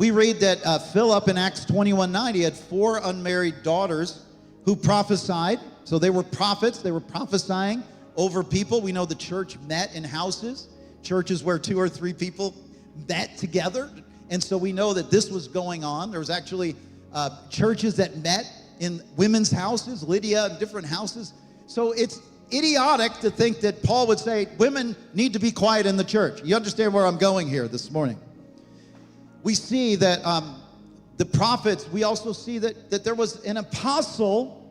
We read that Philip in Acts 21:9, he had 4 unmarried daughters who prophesied. So they were prophets. They were prophesying over people. We know the church met in houses, churches where 2 or 3 people met together. And so we know that this was going on. There was actually churches that met in women's houses, Lydia, and different houses. So it's idiotic to think that Paul would say women need to be quiet in the church. You understand where I'm going here this morning? We see that the prophets, we also see that there was an apostle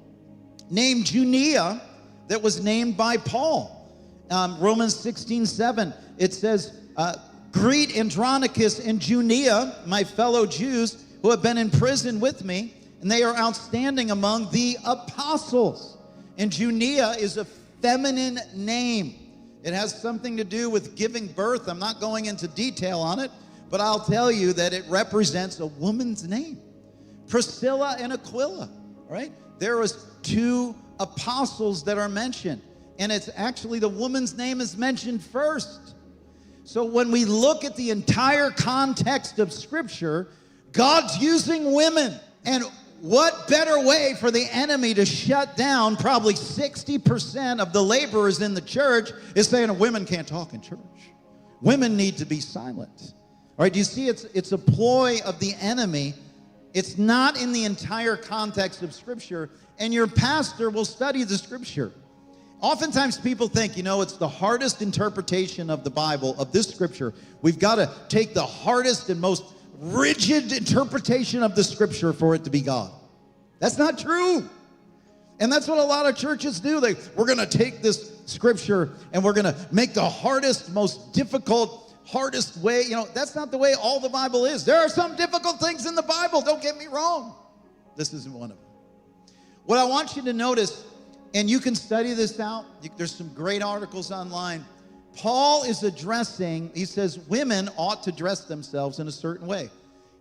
named Junia that was named by Paul. Romans 16:7, it says, greet Andronicus and Junia, my fellow Jews, who have been in prison with me, and they are outstanding among the apostles. And Junia is a feminine name. It has something to do with giving birth. I'm not going into detail on it, but I'll tell you that it represents a woman's name. Priscilla and Aquila, right? There was 2 apostles that are mentioned, and it's actually the woman's name is mentioned first. So when we look at the entire context of Scripture, God's using women. And what better way for the enemy to shut down probably 60% of the laborers in the church is saying women can't talk in church. Women need to be silent. All right, do you see it's a ploy of the enemy. It's not in the entire context of Scripture, and your pastor will study the Scripture. Oftentimes people think, it's the hardest interpretation of the Bible, of this Scripture. We've got to take the hardest and most rigid interpretation of the Scripture for it to be God. That's not true. And that's what a lot of churches do. We're going to take this Scripture and we're going to make the hardest, most difficult, hardest way. That's not the way all the Bible is. There are some difficult things in the Bible. Don't get me wrong. This isn't one of them. What I want you to notice, and you can study this out. There's some great articles online. Paul is addressing, he says women ought to dress themselves in a certain way.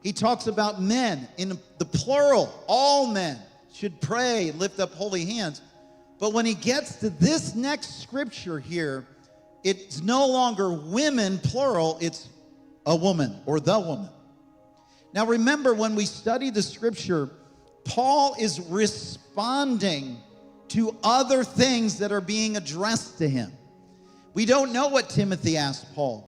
He talks about men in the plural. All men should pray and lift up holy hands. But when he gets to this next scripture here, it's no longer women, plural, it's a woman or the woman. Now remember, when we study the scripture, Paul is responding to other things that are being addressed to him. We don't know what Timothy asked Paul.